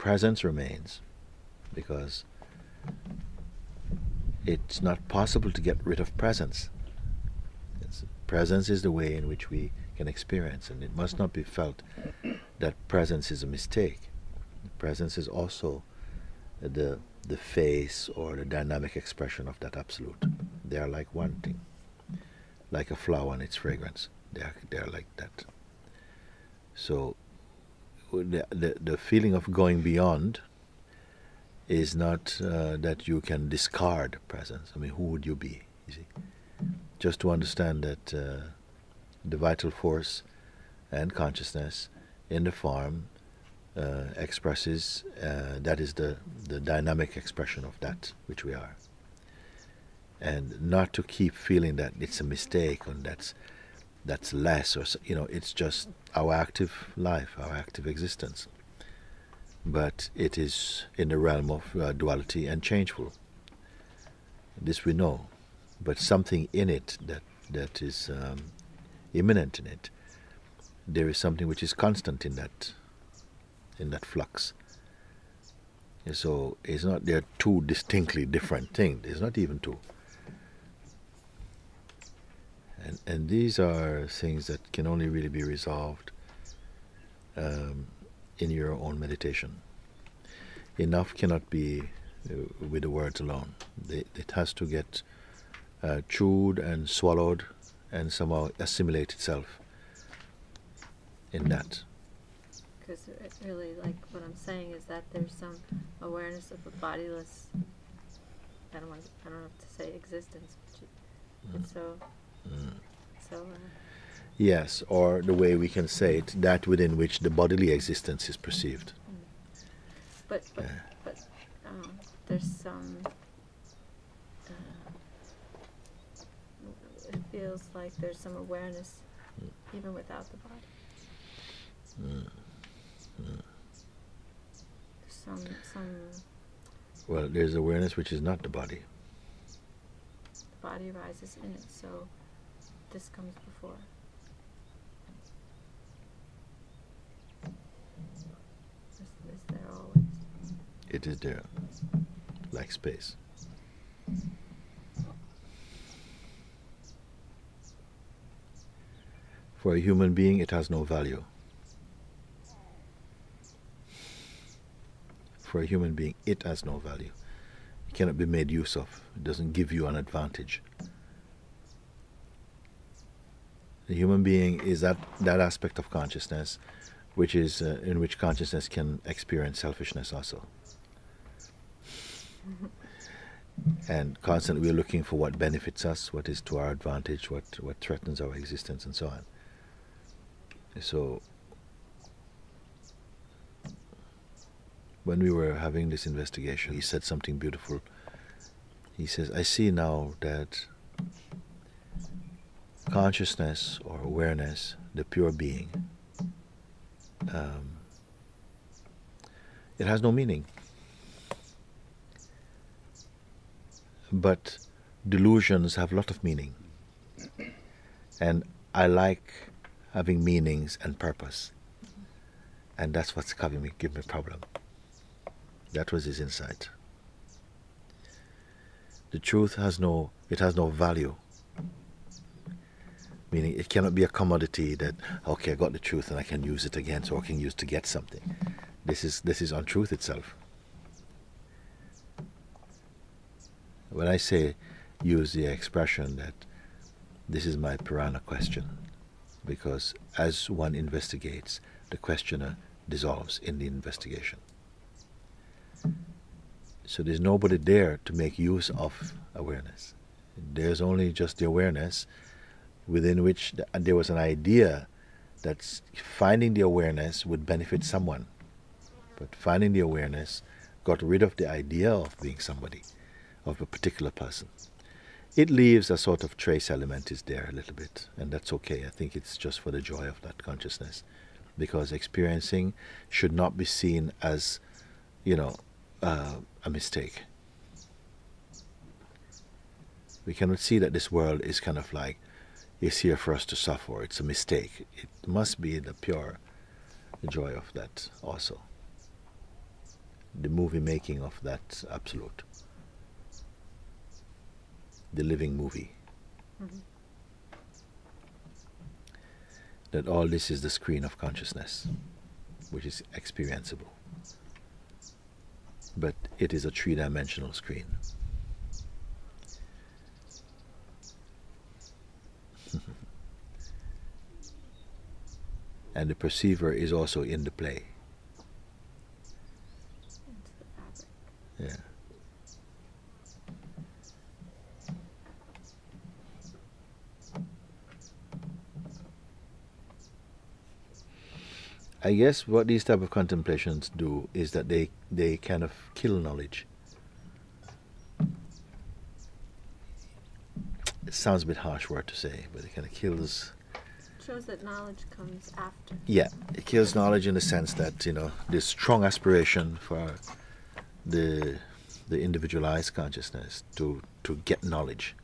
presence remains, because it's not possible to get rid of presence. Presence is the way in which we can experience, and it must not be felt that presence is a mistake. Presence is also the face or the dynamic expression of that absolute. They are like one thing, like a flower and its fragrance. They are like that. So the feeling of going beyond is not that you can discard presence. I mean, who would you be? You see, just to understand that the vital force and consciousness in the form expresses, that is the dynamic expression of that which we are, and not to keep feeling that it's a mistake and that's less, or it's just our active life, our active existence. But it is in the realm of duality and changeful. This we know, but something in it that is immanent in it. There is something which is constant in that flux. So it's not, they're two distinctly different things. There's not even two. And these are things that can only really be resolved in your own meditation. Enough cannot be with the words alone. It has to get chewed and swallowed and somehow assimilate itself in that. Because really, like what I'm saying is that there's some awareness of a bodiless, I don't know to say existence, but it's so. Yes, or the way we can say it, that within which the bodily existence is perceived. But there's some. It feels like there's some awareness even without the body. Some. Well, there's awareness which is not the body. The body arises in it, so this comes before. Is there always? It is there, like space. For a human being, it has no value. For a human being, it has no value. It cannot be made use of. It doesn't give you an advantage. The human being is that aspect of consciousness which is in which consciousness can experience selfishness also. And constantly we're looking for what benefits us, what is to our advantage, what threatens our existence, and so on. So when we were having this investigation, he said something beautiful. He says, I see now that consciousness or awareness, the pure being, it has no meaning. But delusions have a lot of meaning. And I like having meanings and purpose. And that's what's giving me a problem. That was his insight. The truth has no value. Meaning it cannot be a commodity that, okay, I got the truth and I can use it again, so I can use to get something. This is untruth itself. When I say use the expression that this is my piranha question, because as one investigates, the questioner dissolves in the investigation. So there's nobody there to make use of awareness. There's only just the awareness within which there was an idea that finding the awareness would benefit someone. But finding the awareness got rid of the idea of being somebody, of a particular person. It leaves a sort of trace element is there a little bit, and that's okay. I think it's just for the joy of that consciousness, because experiencing should not be seen as, a mistake. We cannot see that this world is kind of like, is here for us to suffer. It's a mistake. It must be the pure joy of that also. the movie making of that absolute, the living movie. Mm-hmm. That all this is the screen of consciousness, which is experienceable. But it is a three-dimensional screen. And the perceiver is also in the play. Into the fabric. Yeah. I guess what these type of contemplations do is that they kind of kill knowledge. It sounds a bit harsh word to say, but it kind of kills. Shows that knowledge comes after. Yeah, it kills knowledge in the sense that, you know, there's strong aspiration for the individualized consciousness to get knowledge.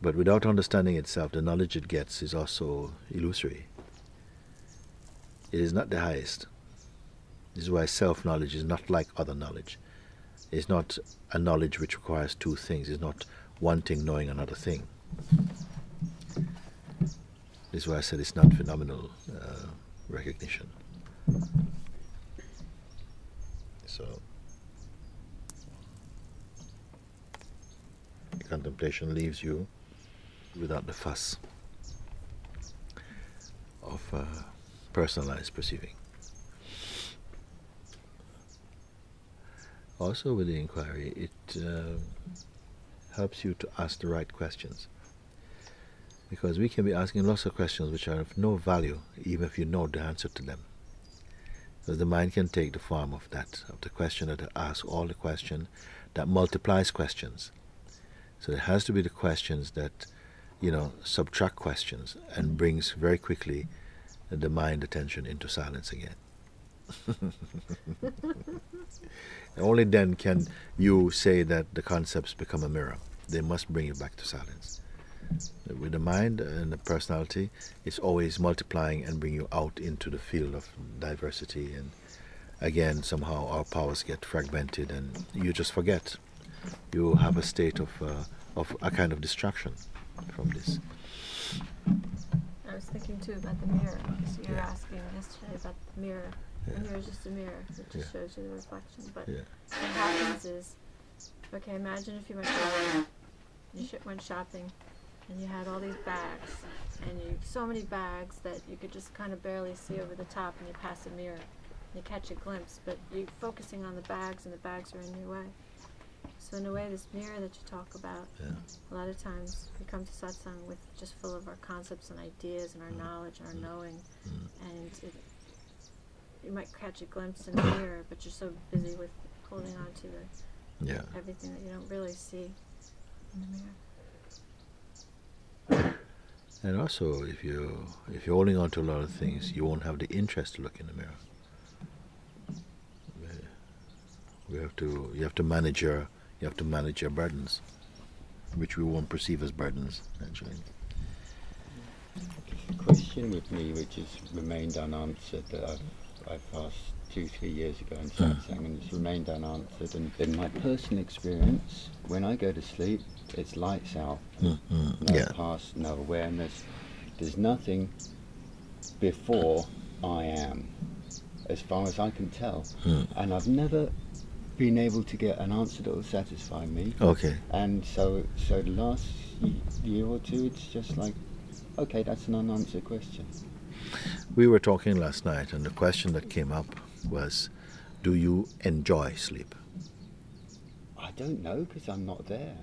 But without understanding itself, the knowledge it gets is also illusory. It is not the highest. This is why self-knowledge is not like other knowledge. It's not a knowledge which requires two things. It's not one thing knowing another thing. This is why I said it's not phenomenal recognition. So, contemplation leaves you without the fuss of personalized perceiving. Also with the inquiry, it helps you to ask the right questions. Because we can be asking lots of questions which are of no value, even if you know the answer to them. Because the mind can take the form of that, of the question that asks all the question that multiplies questions. So it has to be the questions that, you know, subtract questions and brings very quickly the mind attention into silence again. Only then can you say that the concepts become a mirror. They must bring you back to silence. With the mind and the personality, it's always multiplying and bring you out into the field of diversity, and again somehow our powers get fragmented and you just forget. You have a state of a kind of distraction from this. I was thinking too about the mirror, because you were asking yesterday about the mirror. Yeah. The mirror is just a mirror, it just shows you the reflection. But Yeah. what happens is, okay, imagine if you went shopping, went shopping, and you had all these bags, and so many bags that you could just kind of barely see over the top, and you pass a mirror, and you catch a glimpse, but you're focusing on the bags, and the bags are in your way. So in a way, this mirror that you talk about, a lot of times we come to satsang with just full of our concepts and ideas and our knowledge and our knowing, and you might catch a glimpse in the mirror, but you're so busy with holding on to everything that you don't really see in the mirror. And also, if you're holding on to a lot of things, you won't have the interest to look in the mirror. You have to manage your burdens, which we won't perceive as burdens, actually. A question with me which has remained unanswered, that I've asked 2-3 years ago in Satsang, and it's remained unanswered. And in my personal experience, when I go to sleep, it's lights out. No past, no awareness. There's nothing before I am, as far as I can tell. And I've never been able to get an answer that will satisfy me. Okay. And so the last year or two, it's just like, okay, that's an unanswered question. We were talking last night, and the question that came up was, do you enjoy sleep? I don't know, because I'm not there.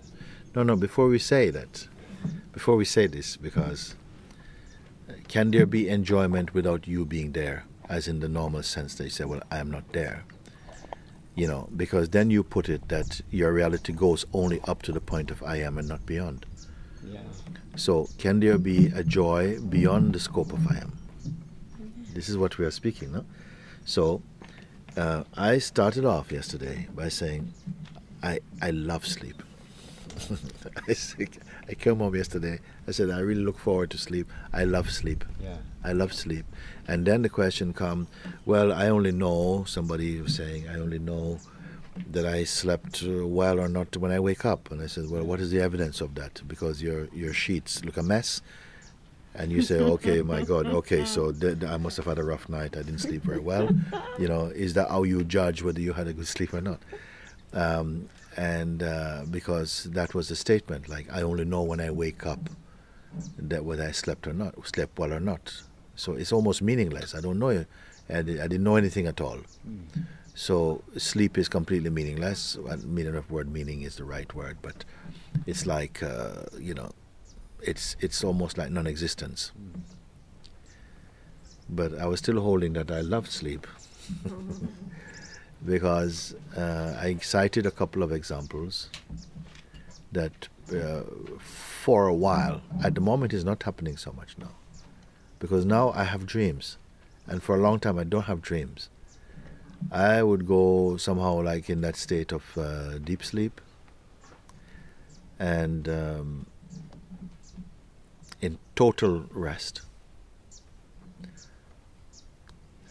No, before we say this, because can there be enjoyment without you being there, as in the normal sense that you say, well, I'm not there? You know, because then you put it that your reality goes only up to the point of I am and not beyond. Yeah. So can there be a joy beyond the scope of I am? This is what we are speaking, no? So I started off yesterday by saying I love sleep. I came home yesterday. I said, I really look forward to sleep. I love sleep. Yeah. I love sleep. And then the question comes, well, I only know, somebody was saying, I only know that I slept well or not when I wake up. And I said, well, what is the evidence of that? Because your sheets look a mess. And you say, okay, my God, okay, so I must have had a rough night. I didn't sleep very well. You know, is that how you judge whether you had a good sleep or not? Because that was the statement, like, I only know when I wake up that whether I slept well or not. So it's almost meaningless. I don't know. I didn't know anything at all. So sleep is completely meaningless. Meaning of word meaning is the right word, but it's like, it's almost like non-existence. But I was still holding that I love sleep. Because I cited a couple of examples that for a while, at the moment it's not happening so much now. Because now I have dreams. And for a long time I don't have dreams. I would go somehow like in that state of deep sleep. And in total rest.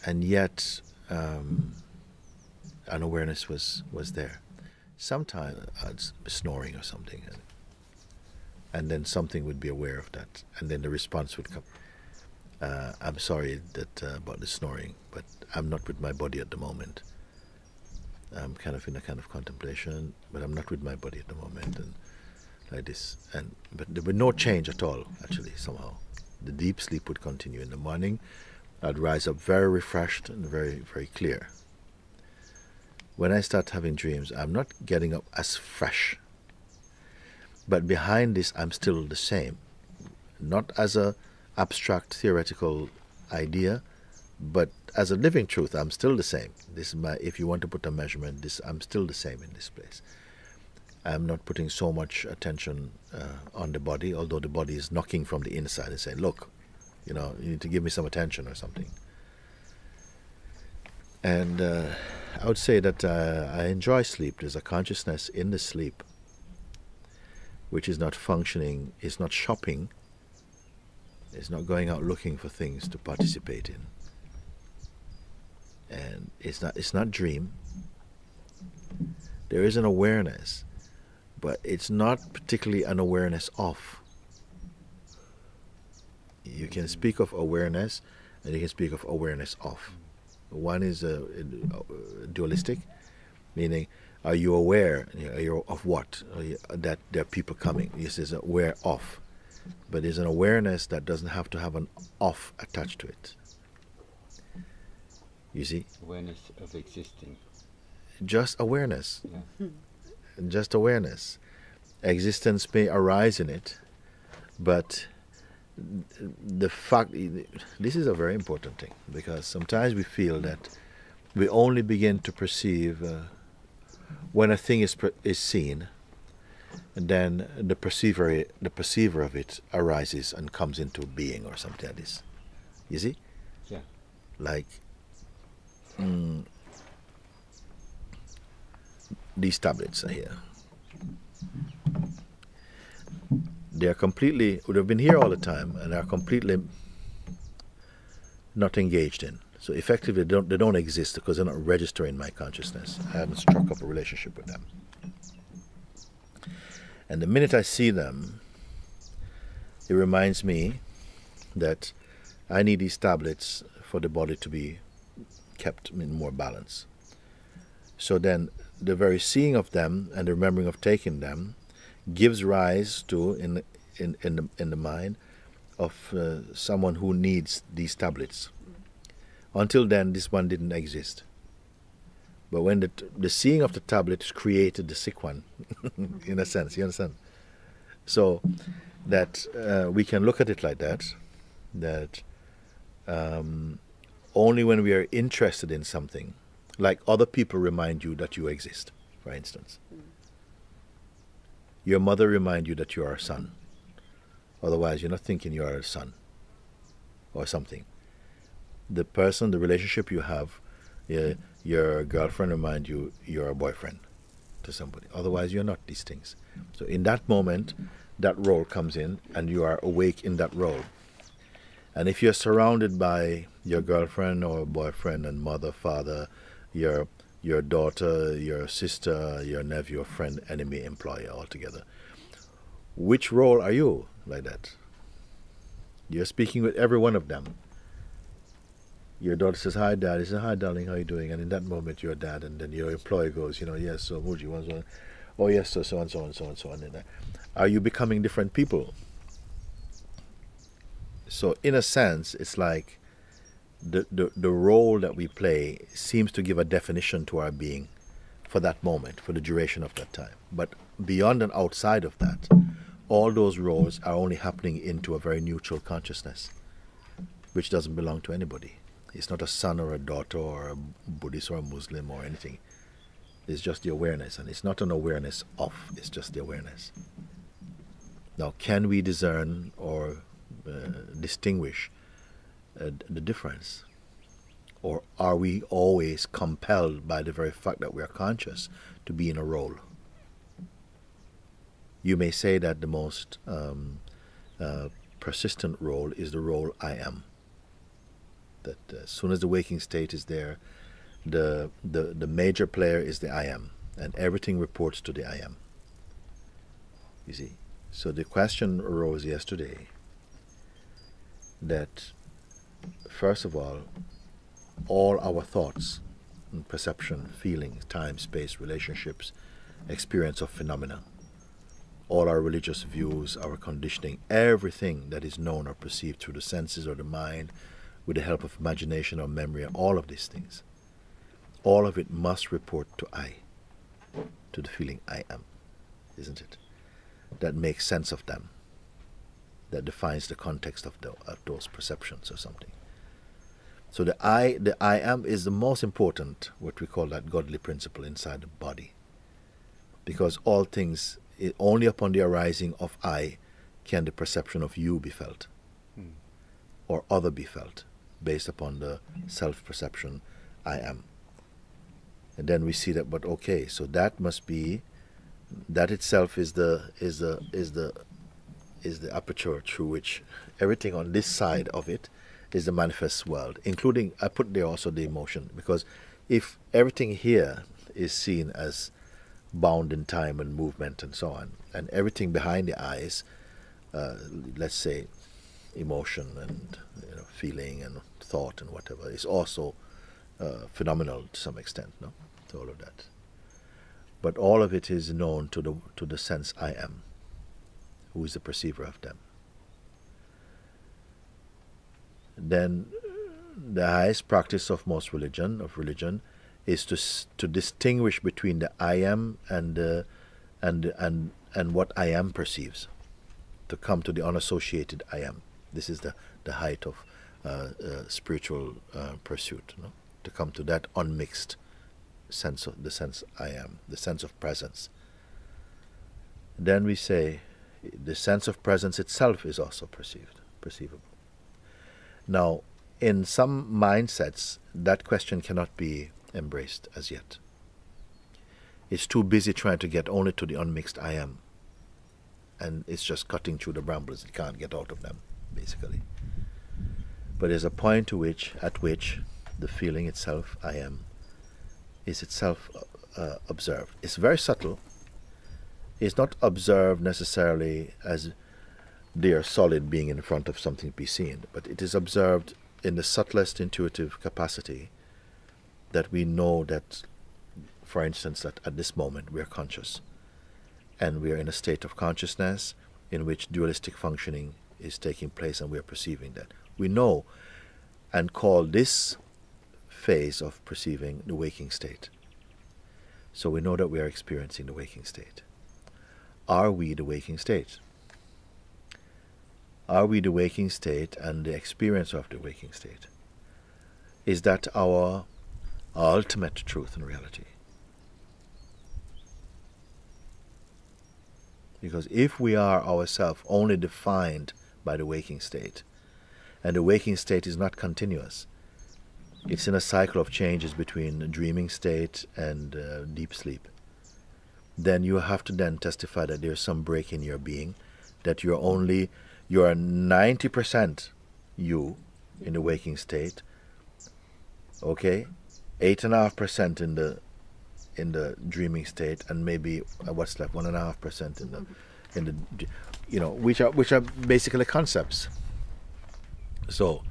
And yet unawareness was there. Sometimes I'd be snoring or something, and then something would be aware of that, and then the response would come. I'm sorry about the snoring, but I'm not with my body at the moment. I'm kind of in a kind of contemplation, but I'm not with my body at the moment, and like this. But there would no change at all, actually, somehow. The deep sleep would continue. In the morning, I'd rise up very refreshed and very, very clear. When I start having dreams, I'm not getting up as fresh. But behind this, I'm still the same. Not as a abstract theoretical idea, but as a living truth, I'm still the same. This is if you want to put a measurement, I'm still the same in this place. I'm not putting so much attention on the body, although the body is knocking from the inside and saying, look, you need to give me some attention or something. And I would say that I enjoy sleep. There's a consciousness in the sleep which is not functioning, is not shopping, is not going out looking for things to participate in. And it's not dream. There is an awareness, but it's not particularly an awareness of. You can speak of awareness and you can speak of awareness of. One is dualistic, meaning, are you aware of what? That there are people coming. This is aware of. But there's an awareness that doesn't have to have an of attached to it. You see? Awareness of existing. Just awareness. Yeah. Just awareness. Existence may arise in it, but the fact, this is a very important thing, because sometimes we feel that we only begin to perceive when a thing is seen, and then the perceiver of it arises and comes into being or something like this. You see? Yeah. Like these tablets are here. They are completely, would have been here all the time, and are completely not engaged in. So effectively, they don't exist because they're not registering my consciousness. I haven't struck up a relationship with them. And the minute I see them, it reminds me that I need these tablets for the body to be kept in more balance. So then, the very seeing of them and the remembering of taking them gives rise to, in the mind, of someone who needs these tablets. Until then, this one didn't exist. But when the seeing of the tablet created the sick one, in a sense, you understand? So that we can look at it like that, that only when we are interested in something, like other people remind you that you exist, for instance. Your mother reminds you that you are a son. Otherwise, you're not thinking you are a son or something. The person, the relationship you have, your girlfriend reminds you you're a boyfriend. to somebody. Otherwise, you're not these things. So in that moment, that role comes in, and you are awake in that role. And if you're surrounded by your girlfriend or boyfriend and mother, father, your daughter, your sister, your nephew, friend, enemy, employer, all together, which role are you like that? You're speaking with every one of them. Your daughter says, "Hi, Dad." He says, "Hi, darling, how are you doing?" And in that moment, you're Dad. And then your employer goes, "Yes, so Mooji, so, oh, yes, so and so and so and so on." And are you becoming different people? So in a sense, it's like the role that we play seems to give a definition to our being for that moment, for the duration of that time. But beyond and outside of that, all those roles are only happening into a very neutral consciousness, which doesn't belong to anybody. It's not a son or a daughter or a Buddhist or a Muslim or anything. It's just the awareness, and it's not an awareness of, it's just the awareness. Now, can we discern or distinguish the difference? Or are we always compelled by the very fact that we are conscious to be in a role? You may say that the most persistent role is the role I am. That as soon as the waking state is there, the major player is the I am, and everything reports to the I am. You see? So the question arose yesterday that, first of all our thoughts, perception, feelings, time, space, relationships, experience of phenomena, all our religious views, our conditioning, everything that is known or perceived through the senses or the mind, with the help of imagination or memory, all of these things, all of it must report to I, to the feeling I am, isn't it? That makes sense of them, that defines the context of those perceptions or something. So the I am is the most important, what we call that godly principle inside the body. Because all things, only upon the arising of I can the perception of you be felt, or other be felt, based upon the self-perception I am. And then we see that, but okay, so that must be, that itself is the aperture through which everything on this side of it is the manifest world, including, I put there also the emotion, because if everything here is seen as bound in time and movement and so on, and everything behind the eyes, let's say emotion and feeling and thought and whatever, is also phenomenal to some extent, no? To all of that. But all of it is known to the sense I am, who is the perceiver of them. Then the highest practice of most religion is to distinguish between the I am and what I am perceives, to come to the unassociated I am. This is the height of spiritual pursuit, no? To come to that unmixed sense of the sense I am, the sense of presence. Then we say the sense of presence itself is also perceivable. Now, in some mindsets, that question cannot be embraced as yet. It's too busy trying to get only to the unmixed I am, and it's just cutting through the brambles. It can't get out of them, basically. But there's a point at which the feeling itself, I am, is itself observed. It's very subtle. It's not observed necessarily as there solid being in front of something to be seen, but it is observed in the subtlest intuitive capacity that we know that, for instance, that at this moment we are conscious, and we are in a state of consciousness in which dualistic functioning is taking place, and we are perceiving that. We know and call this phase of perceiving the waking state. So we know that we are experiencing the waking state. Are we the waking state? Are we the waking state and the experience of the waking state? Is that our ultimate truth and reality? Because if we are ourselves only defined by the waking state, and the waking state is not continuous, it's in a cycle of changes between the dreaming state and deep sleep. then you have to then testify that there's some break in your being, that you're 90% you in the waking state, okay, 8.5% in the dreaming state, and maybe what's left, 1.5% in the which are basically concepts. So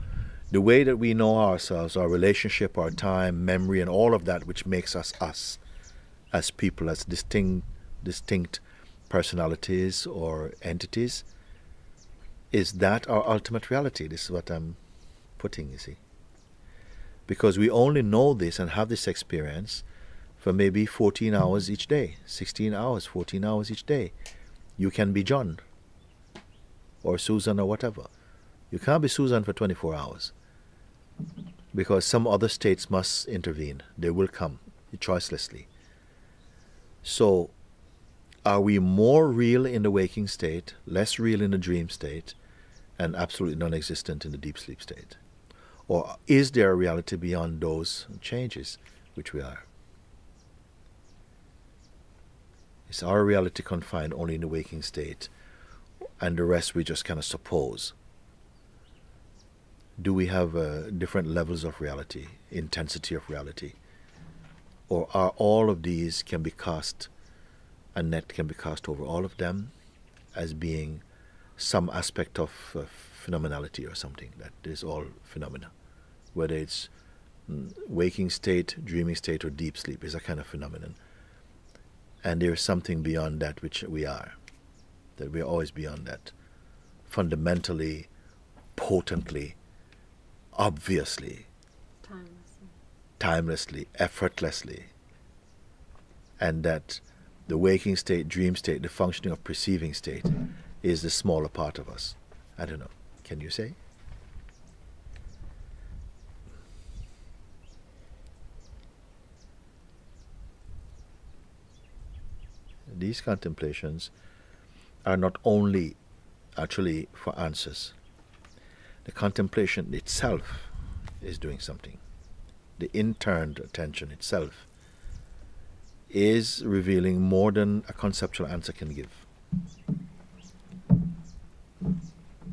the way that we know ourselves, our relationship, our time, memory, and all of that, which makes us us as people, as distinct personalities or entities, is that our ultimate reality? This is what I'm putting, you see. Because we only know this and have this experience for maybe 14 hours each day, 16 hours, 14 hours each day. You can be John or Susan or whatever. You can't be Susan for 24 hours because some other states must intervene. They will come choicelessly. So are we more real in the waking state, less real in the dream state, and absolutely non-existent in the deep sleep state? Or is there a reality beyond those changes which we are? Is our reality confined only in the waking state, and the rest we just kind of suppose? Do we have different levels of reality, intensity of reality? Or are all of these can be cast, a net can be cast over all of them as being some aspect of phenomenality or something, that is all phenomena? Whether it's waking state, dreaming state, or deep sleep is a kind of phenomenon. And there is something beyond that which we are, that we are always beyond that, fundamentally, potently, obviously, timelessly, effortlessly, and that the waking state, dream state, the functioning of perceiving state is the smaller part of us. I don't know. Can you say? These contemplations are not only actually for answers. The contemplation itself is doing something. The interned attention itself is revealing more than a conceptual answer can give.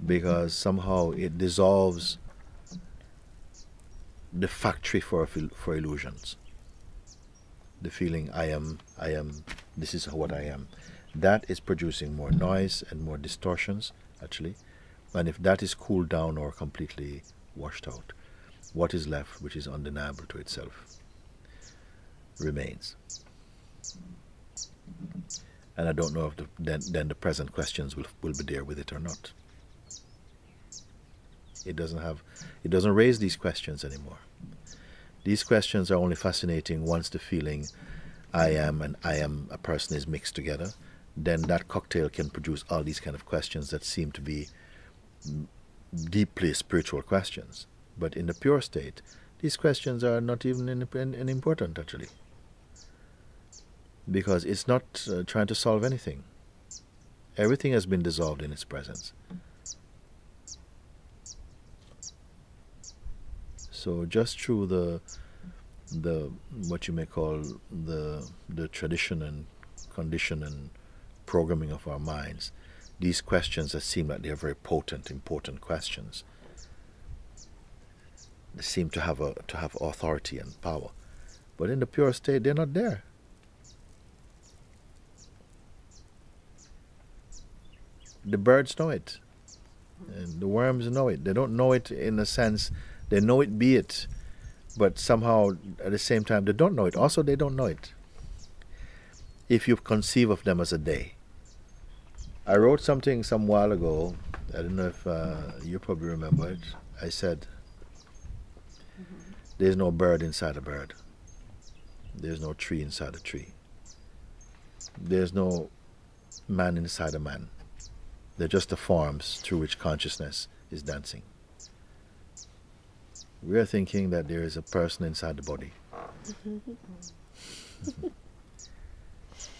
Because somehow it dissolves the factory for illusions. The feeling I am, this is what I am. That is producing more noise and more distortions, actually. And if that is cooled down or completely washed out, what is left, which is undeniable to itself, remains. And I don't know if then the present questions will be there with it or not. It doesn't raise these questions anymore. These questions are only fascinating once the feeling I am and I am a person is mixed together. Then that cocktail can produce all these kind of questions that seem to be deeply spiritual questions. But in the pure state, these questions are not even important, actually. Because it's not trying to solve anything. Everything has been dissolved in its presence. So just through the what you may call the tradition and condition and programming of our minds, these questions that seem like they're very potent, important questions, they seem to have authority and power. But in the pure state, they're not there. The birds know it, and the worms know it. They don't know it in a sense, they know it be it, but somehow at the same time they don't know it. Also, they don't know it. If you conceive of them as a they. I wrote something some while ago, I don't know if you probably remember it. I said, there's no bird inside a bird. There's no tree inside a tree. There's no man inside a man. They're just the forms through which consciousness is dancing. We are thinking that there is a person inside the body.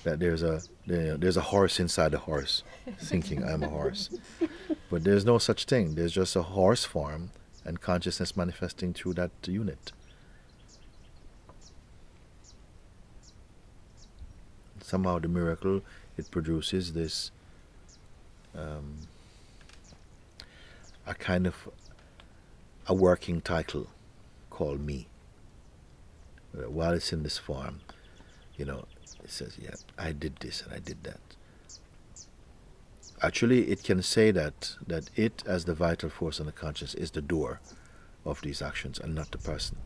That there's a horse inside a horse, thinking I'm a horse. But there's no such thing. There's just a horse form and consciousness manifesting through that unit. somehow the miracle, it produces this a kind of a working title called me. While it's in this form, it says, yeah, I did this and I did that. Actually, it can say that it, as the vital force and the conscience, is the doer of these actions and not the person.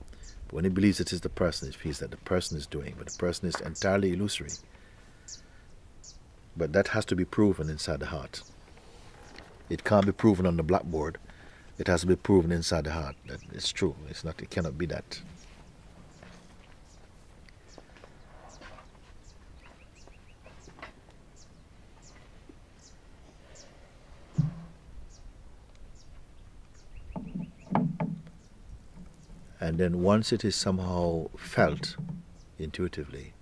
But when it believes it is the person, it feels that the person is doing, but the person is entirely illusory. But that has to be proven inside the heart. It can't be proven on the blackboard. It has to be proven inside the heart that it's true. It's not. It cannot be that. And then once it is somehow felt intuitively,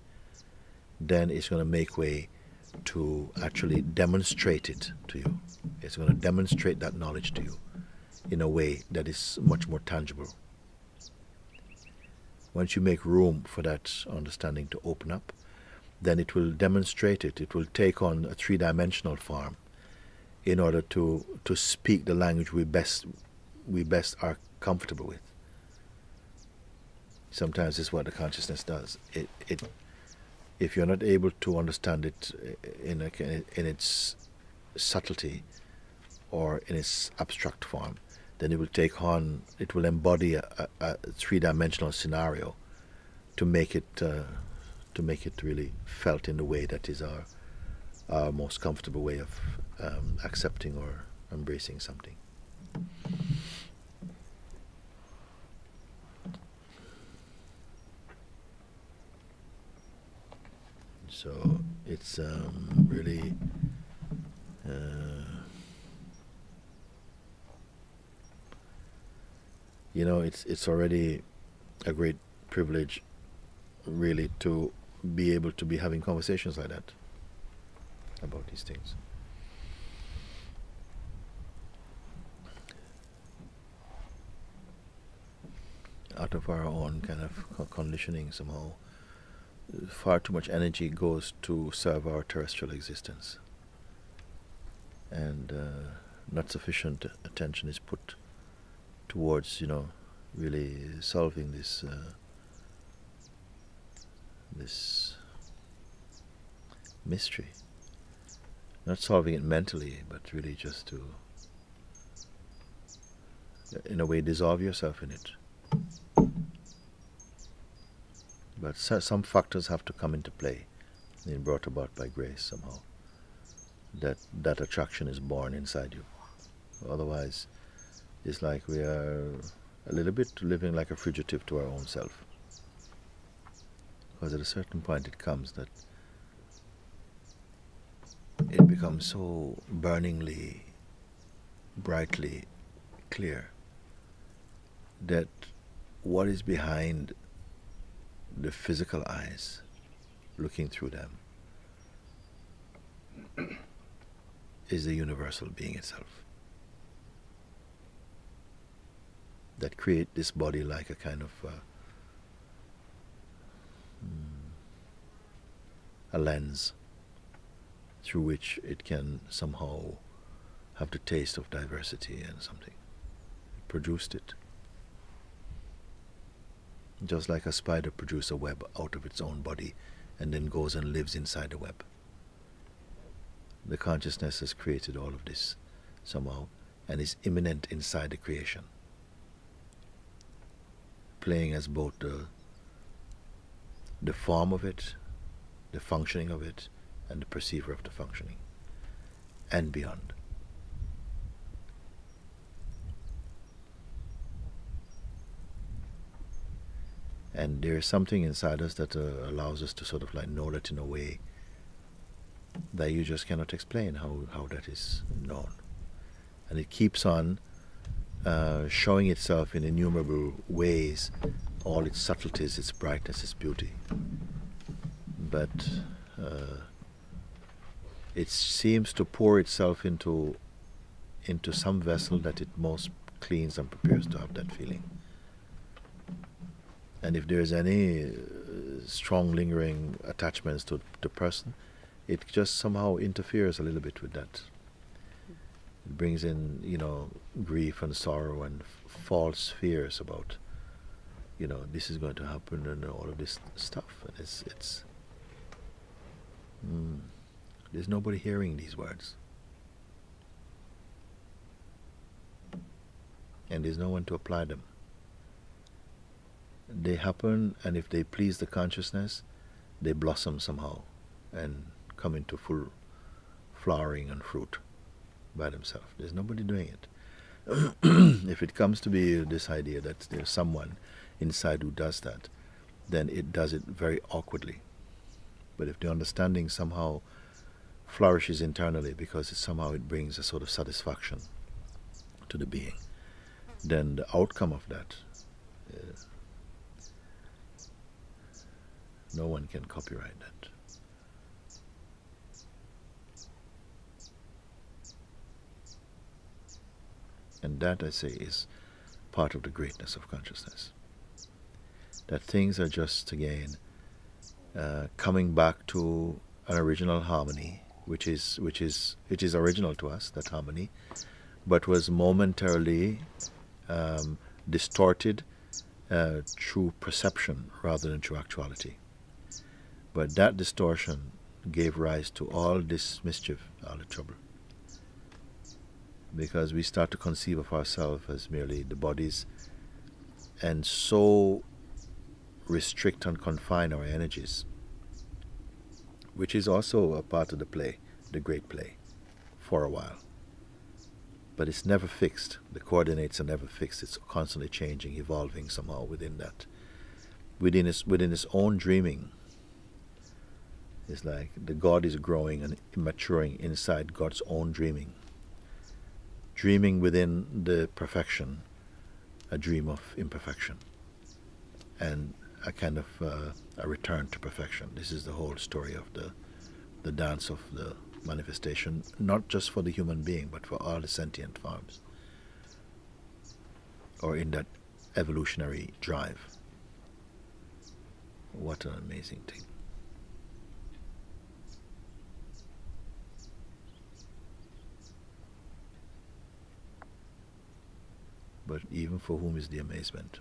then it's going to make way to actually demonstrate it to you. It's going to demonstrate that knowledge to you in a way that is much more tangible. Once you make room for that understanding to open up, then it will demonstrate it. It will take on a three-dimensional form in order to speak the language we best are comfortable with. Sometimes it's what the consciousness does. If you're not able to understand it in its subtlety or in its abstract form, then it will embody a three-dimensional scenario to make it really felt in the way that is our most comfortable way of accepting or embracing something. So it's really it's already a great privilege, really, to be able to be having conversations like that about these things. Out of our own kind of conditioning, somehow, far too much energy goes to serve our terrestrial existence, and not sufficient attention is put towards, really solving this mystery. Not solving it mentally, but really just to, in a way, dissolve yourself in it. But some factors have to come into play, and brought about by grace somehow. That attraction is born inside you. Otherwise, it's like we are a little bit living like a fugitive to our own self. Because at a certain point it comes that it becomes so burningly, brightly clear that what is behind the physical eyes, looking through them, is the universal being itself, that create this body like a kind of a lens through which it can somehow have the taste of diversity and something. It produced it. Just like a spider produces a web out of its own body and then goes and lives inside the web. The consciousness has created all of this somehow and is immanent inside the creation, playing as both the form of it, the functioning of it, and the perceiver of the functioning, and beyond. And there is something inside us that allows us to sort of like know that in a way that you just cannot explain how that is known. And it keeps on showing itself in innumerable ways, all its subtleties, its brightness, its beauty. But it seems to pour itself into some vessel that it most cleans and prepares to have that feeling. And if there is any strong lingering attachments to the person, it just somehow interferes a little bit with that. It brings in, grief and sorrow and false fears about, this is going to happen and all of this stuff. And there's nobody hearing these words. And there's no one to apply them. They happen, and if they please the consciousness, they blossom somehow and come into full flowering and fruit by themselves. There's nobody doing it. If it comes to be this idea that there's someone inside who does that, then it does it very awkwardly. But if the understanding somehow flourishes internally because somehow it brings a sort of satisfaction to the being, then the outcome of that, no one can copyright that. And that, I say, is part of the greatness of consciousness. That things are just, again, coming back to an original harmony, which is original to us, that harmony, but was momentarily distorted through perception rather than through actuality. But that distortion gave rise to all this mischief, all the trouble. Because we start to conceive of ourselves as merely the bodies, and so restrict and confine our energies, which is also a part of the play, the great play, for a while. But it's never fixed. The coordinates are never fixed. It's constantly changing, evolving somehow within that. Within its own dreaming. It's like the God is growing and maturing inside God's own dreaming. Dreaming within the perfection, a dream of imperfection. And a kind of a return to perfection. This is the whole story of the dance of the manifestation, not just for the human being, but for all the sentient forms, or in that evolutionary drive. What an amazing thing. But even for whom is the amazement?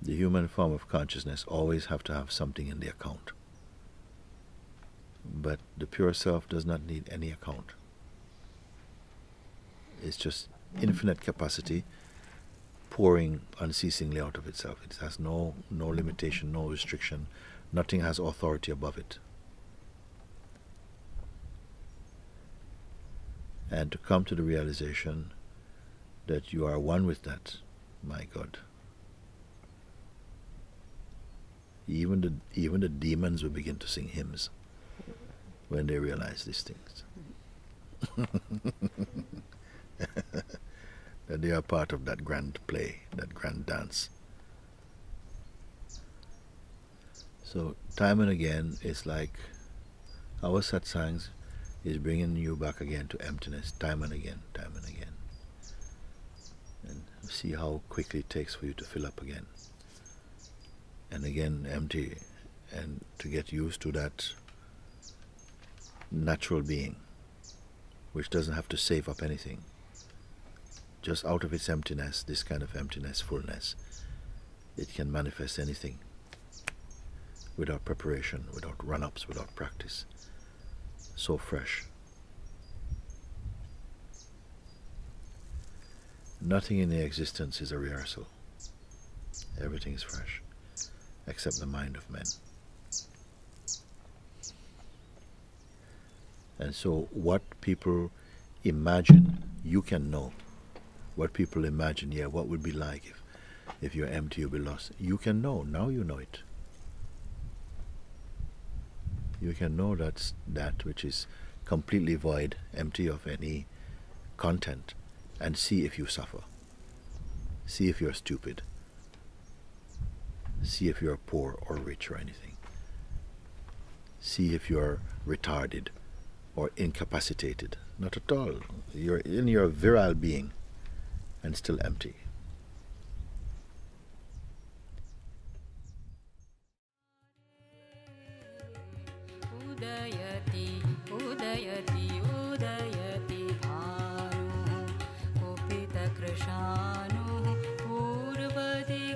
The human form of consciousness always have to have something in the account. But the pure self does not need any account. It's just infinite capacity pouring unceasingly out of itself. It has no limitation, no restriction. Nothing has authority above it. And to come to the realization that you are one with that, my God. Even the demons will begin to sing hymns when they realize these things. That they are part of that grand play, that grand dance. So time and again, it's like our satsangs is bringing you back again to emptiness, time and again, time and again. And see how quickly it takes for you to fill up again. And again empty, and to get used to that natural being, which doesn't have to save up anything. Just out of its emptiness, this kind of emptiness, fullness, it can manifest anything without preparation, without run-ups, without practice. So fresh. Nothing in the existence is a rehearsal. Everything is fresh, except the mind of men. And so what people imagine, you can know. What people imagine, what would be like if you're empty, you'll be lost. You can know, now you know it. You can know that's that which is completely void, empty of any content, and see if you suffer. See if you're stupid. See if you're poor or rich or anything. See if you're retarded or incapacitated. Not at all. You're in your virile being and still empty. उदयति उदयति भानुः कुपितकृशानुः पूर्वदिशि